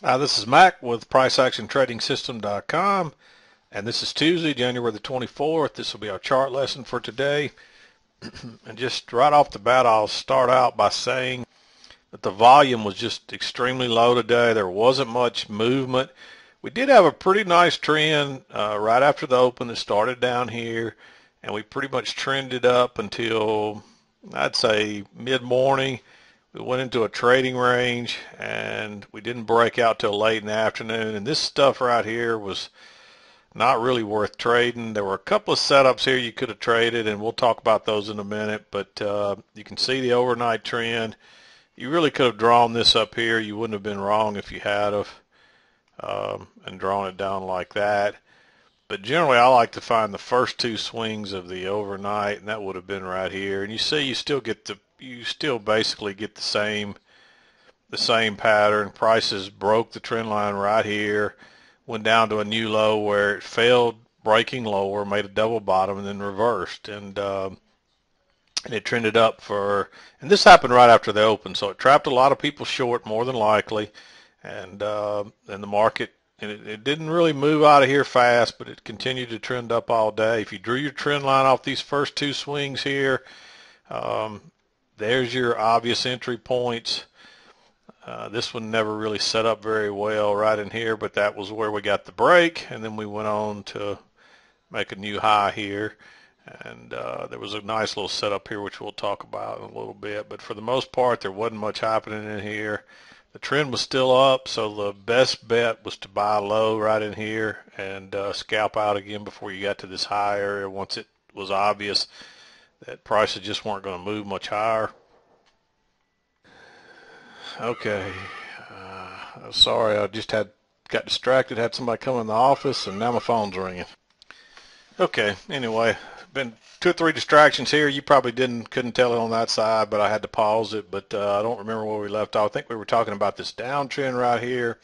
This is Mac with PriceActionTradingSystem.com, and this is Tuesday, January the 24th. This will be our chart lesson for today. And just right off the bat, I'll start out by saying that the volume was just extremely low today. There wasn't much movement. We did have a pretty nice trend right after the open that started down here, and we pretty much trended up until, I'd say, mid-morning. We went into a trading range and we didn't break out till late in the afternoon, and this stuff right here was not really worth trading. There were a couple of setups here you could have traded, and we'll talk about those in a minute, but you can see the overnight trend. You really could have drawn this up here. You wouldn't have been wrong if you had have and drawn it down like that. But generally I like to find the first two swings of the overnight, and that would have been right here. And you see you still basically get the same pattern. Prices broke the trend line right here, went down to a new low where it failed breaking lower, made a double bottom, and then reversed. And it trended up and this happened right after the open, so it trapped a lot of people short, more than likely. And the market, and it didn't really move out of here fast, but it continued to trend up all day. If you drew your trend line off these first two swings here, there's your obvious entry points. This one never really set up very well right in here, but that was where we got the break, and then we went on to make a new high here. And there was a nice little setup here, which we'll talk about in a little bit. But for the most part, there wasn't much happening in here. The trend was still up, so the best bet was to buy low right in here and scalp out again before you got to this high area once it was obvious that prices just weren't going to move much higher. Okay, sorry, I just got distracted, had somebody come in the office, and now my phone's ringing. Okay, anyway, been two or three distractions here. You probably couldn't tell it on that side, but I had to pause it. But I don't remember where we left off. I think we were talking about this downtrend right here,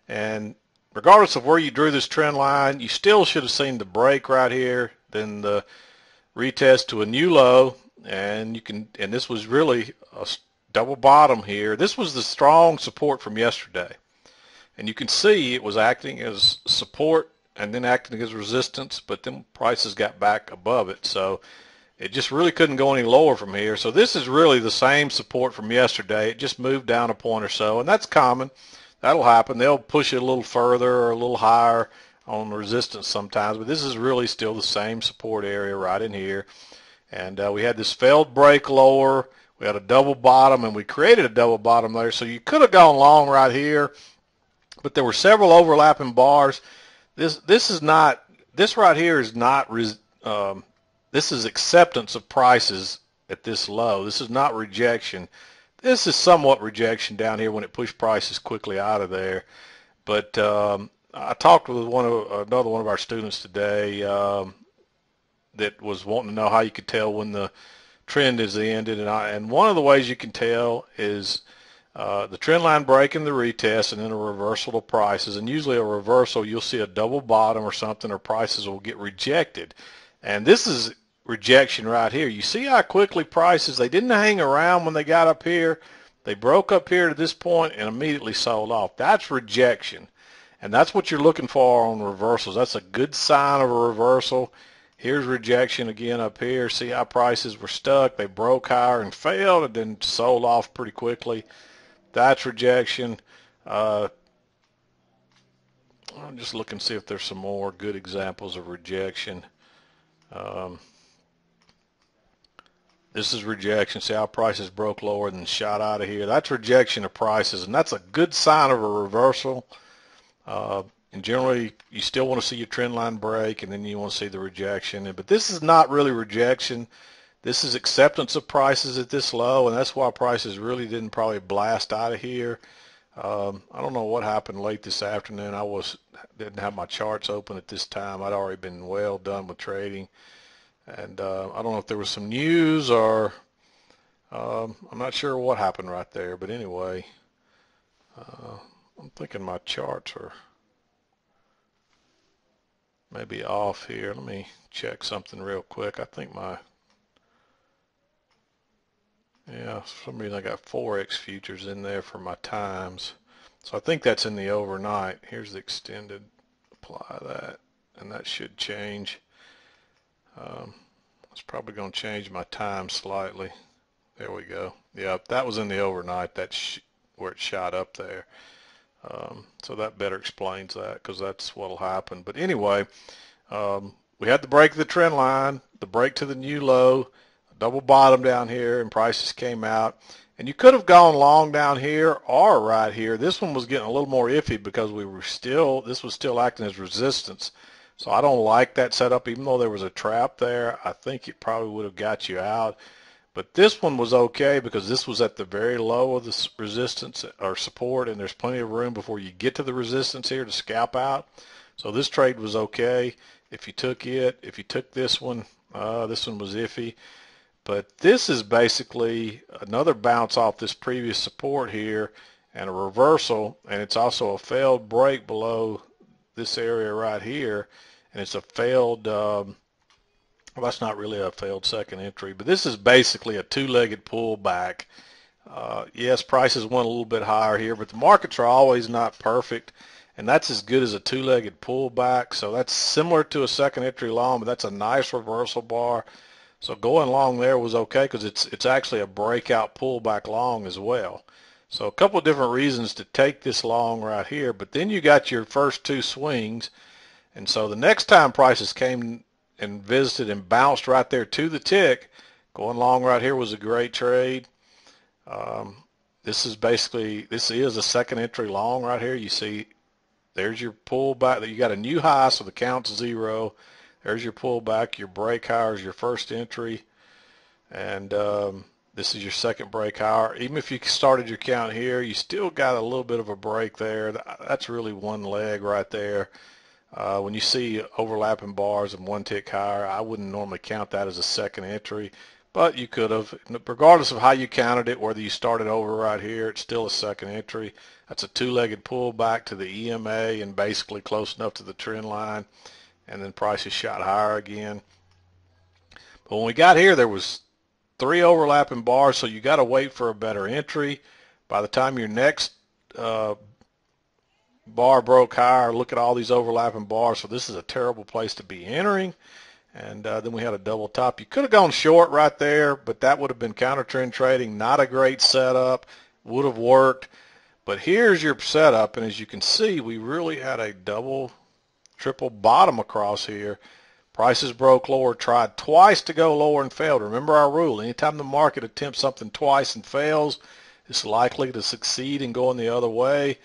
and regardless of where you drew this trend line, you still should have seen the break right here, then the retest to a new low, and this was really a double bottom here. This was the strong support from yesterday, and you can see it was acting as support and then acting as resistance, but then prices got back above it, so it just really couldn't go any lower from here. So this is really the same support from yesterday. It just moved down a point or so, and that's common. That'll happen. They'll push it a little further or a little higher on resistance sometimes, but this is really still the same support area right in here. And we had this failed break lower. We had a double bottom, and we created a double bottom there. So you could have gone long right here, but there were several overlapping bars. This right here is not this is acceptance of prices at this low. This is not rejection. This is somewhat rejection down here when it pushed prices quickly out of there. But I talked with another one of our students today that was wanting to know how you could tell when the trend is ended, and one of the ways you can tell is the trend line breaking the retest and then a reversal of prices. And usually a reversal, you'll see a double bottom or something, or prices will get rejected. And this is rejection right here. You see how quickly prices, they didn't hang around when they got up here. They broke up here to this point and immediately sold off. That's rejection. And that's what you're looking for on reversals. That's a good sign of a reversal. Here's rejection again up here. See how prices were stuck. They broke higher and failed and then sold off pretty quickly. That's rejection. I'm just looking to see if there's some more good examples of rejection. This is rejection. See how prices broke lower and then shot out of here. That's rejection of prices, and that's a good sign of a reversal. And generally, you still want to see your trend line break, and then you want to see the rejection. But this is not really rejection. This is acceptance of prices at this low, and that's why prices really didn't probably blast out of here. I don't know what happened late this afternoon. Didn't have my charts open at this time. I'd already been well done with trading. And I don't know if there was some news or I'm not sure what happened right there. But anyway, I'm thinking my charts are maybe off here. Let me check something real quick. I think yeah, for some reason I got Forex futures in there for my times. So I think that's in the overnight. Here's the extended. Apply that, and that should change. It's probably going to change my time slightly. There we go. Yeah, that was in the overnight. That's where it shot up there. So that better explains that, because that's what'll happen. But anyway, we had the break of the trend line, the break to the new low, double bottom down here, and prices came out. And you could have gone long down here or right here. This one was getting a little more iffy because this was still acting as resistance. So I don't like that setup. Even though there was a trap there, I think it probably would have got you out. But this one was okay because this was at the very low of the resistance or support, and there's plenty of room before you get to the resistance here to scalp out. So this trade was okay if you took it. If you took this one was iffy. But this is basically another bounce off this previous support here and a reversal, and it's also a failed break below this area right here, and it's a failed well, that's not really a failed second entry, but this is basically a two-legged pullback. Yes, prices went a little bit higher here, but the markets are always not perfect, and that's as good as a two-legged pullback. So that's similar to a second entry long, but that's a nice reversal bar. So going long there was okay because it's actually a breakout pullback long as well. So a couple of different reasons to take this long right here, but then you got your first two swings, and so the next time prices came and visited and bounced right there to the tick, going long right here was a great trade. This is a second entry long right here. You see there's your pullback. You got a new high, so the count's 0. There's your pullback. Your break higher is your first entry, and this is your second break higher. Even if you started your count here, you still got a little bit of a break there. That's really one leg right there. When you see overlapping bars and one tick higher, I wouldn't normally count that as a second entry, but you could have. Regardless of how you counted it, whether you started over right here, it's still a second entry. That's a two-legged pullback to the EMA and basically close enough to the trend line, and then prices shot higher again. But when we got here, there was 3 overlapping bars, so you got to wait for a better entry. By the time your next bar broke higher, look at all these overlapping bars. So this is a terrible place to be entering. And then we had a double top. You could have gone short right there, but that would have been counter trend trading. Not a great setup. Would have worked. But here's your setup, and as you can see, we really had a double, triple bottom across here. Prices broke lower, tried twice to go lower and failed. Remember our rule. Anytime the market attempts something twice and fails, it's likely to succeed in going the other way.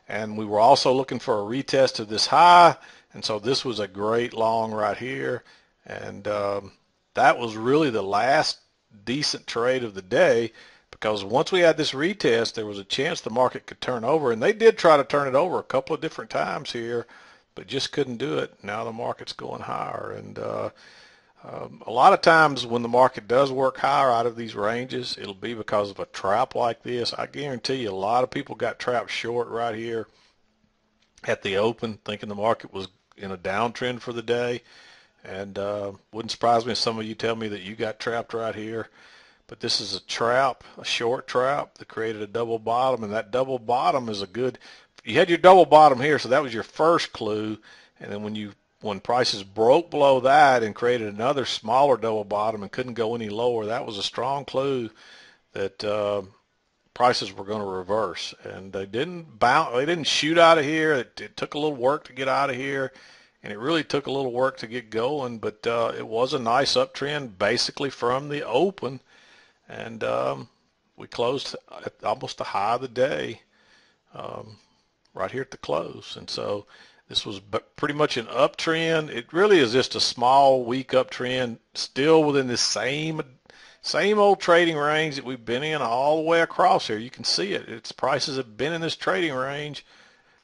And we were also looking for a retest of this high, and so this was a great long right here. And that was really the last decent trade of the day, because once we had this retest, there was a chance the market could turn over, and they did try to turn it over a couple of different times here, but just couldn't do it. Now the market's going higher, and a lot of times when the market does work higher out of these ranges, it'll be because of a trap like this. I guarantee you a lot of people got trapped short right here at the open, thinking the market was in a downtrend for the day. And wouldn't surprise me if some of you tell me that you got trapped right here. But this is a trap, a short trap that created a double bottom, and that double bottom is a good. You had your double bottom here, so that was your first clue. And then when prices broke below that and created another smaller double bottom and couldn't go any lower, that was a strong clue that prices were going to reverse. And they didn't bounce. They didn't shoot out of here. It took a little work to get out of here. And it really took a little work to get going, but it was a nice uptrend basically from the open. And we closed at almost the high of the day right here at the close. And so this was pretty much an uptrend. It really is just a small, weak uptrend, still within the same old trading range that we've been in all the way across here. You can see it. Its prices have been in this trading range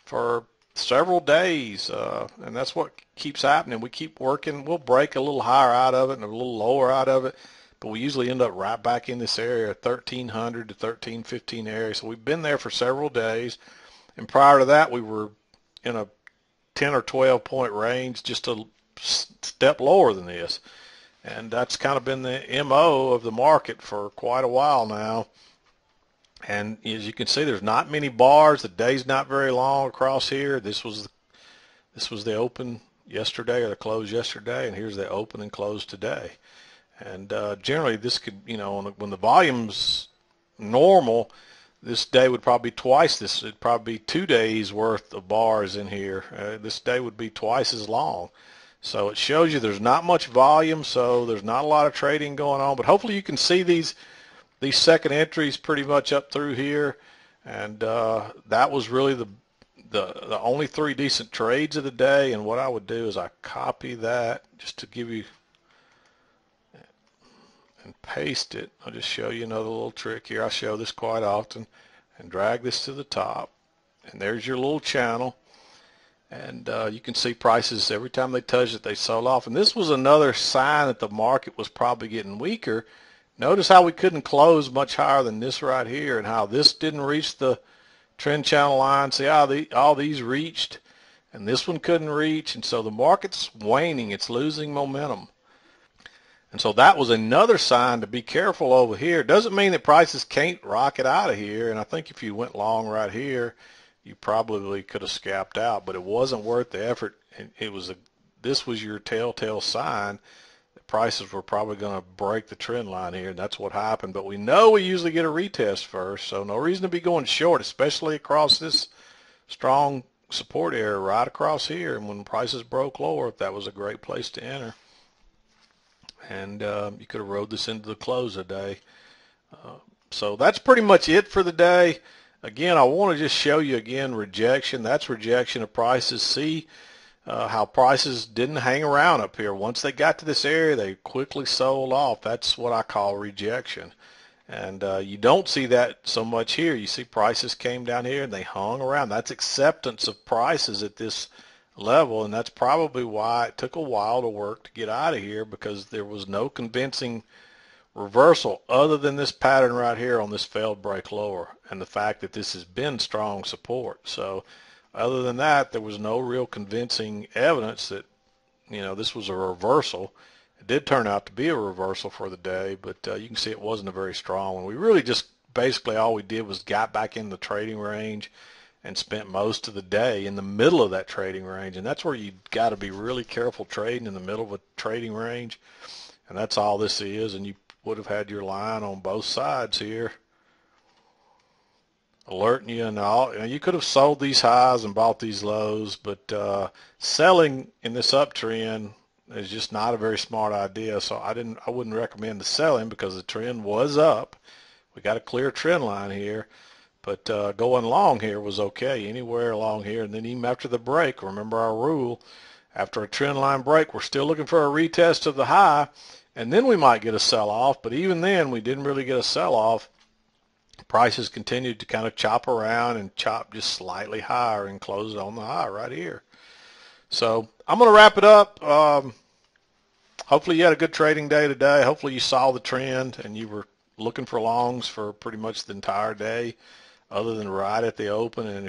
for several days, and that's what keeps happening. We keep working. We'll break a little higher out of it and a little lower out of it, but we usually end up right back in this area, 1300 to 1315 area. So we've been there for several days, and prior to that we were in a 10 or 12 point range, just a step lower than this. And that's kind of been the MO of the market for quite a while now. And as you can see, there's not many bars. The day's not very long across here. This was the open yesterday or the close yesterday, and here's the open and close today. And generally, this could, when the volume's normal, this day would probably be twice this. It'd probably be 2 days worth of bars in here. This day would be twice as long. So it shows you there's not much volume, so there's not a lot of trading going on. But hopefully you can see these second entries pretty much up through here. And that was really the only 3 decent trades of the day. And what I would do is I copy that just to give you and paste it. I'll just show you another little trick here. I show this quite often, and drag this to the top, and there's your little channel. And you can see prices every time they touch it, they sold off. And this was another sign that the market was probably getting weaker. Notice how we couldn't close much higher than this right here, and how this didn't reach the trend channel line. See how all these reached, and this one couldn't reach. And so the market's waning. It's losing momentum. And so that was another sign to be careful over here. Doesn't mean that prices can't rocket out of here. And I think if you went long right here, you probably could have scalped out, but it wasn't worth the effort. And this was your telltale sign that prices were probably going to break the trend line here, and that's what happened. But we know we usually get a retest first, so no reason to be going short, especially across this strong support area right across here. And when prices broke lower, that was a great place to enter. And you could have rode this into the close of the day. So that's pretty much it for the day. Again, I want to just show you again rejection. That's rejection of prices. See how prices didn't hang around up here. Once they got to this area, they quickly sold off. That's what I call rejection. And you don't see that so much here. You see prices came down here and they hung around. That's acceptance of prices at this level, and that's probably why it took a while to work to get out of here, because there was no convincing reversal other than this pattern right here on this failed break lower, and the fact that this has been strong support. So other than that, there was no real convincing evidence that this was a reversal. It did turn out to be a reversal for the day, but you can see it wasn't a very strong one. We really just basically all we did was got back in the trading range and spent most of the day in the middle of that trading range. And that's where you got to be really careful trading in the middle of a trading range. And that's all this is. And you would have had your line on both sides here, alerting you and all. And you could have sold these highs and bought these lows, but selling in this uptrend is just not a very smart idea. So I wouldn't recommend the selling, because the trend was up. We got a clear trend line here. But going long here was okay, anywhere along here. And then even after the break, remember our rule, after a trend line break, we're still looking for a retest of the high, and then we might get a sell-off. But even then, we didn't really get a sell-off. Prices continued to kind of chop around and chop just slightly higher and closed on the high right here. So I'm going to wrap it up. Hopefully you had a good trading day today. Hopefully you saw the trend and you were looking for longs for pretty much the entire day, other than right at the open, and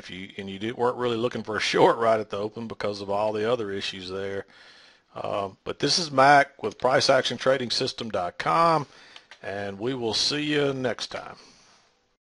weren't really looking for a short right at the open because of all the other issues there. But this is Mac with PriceActionTradingSystem.com, and we will see you next time.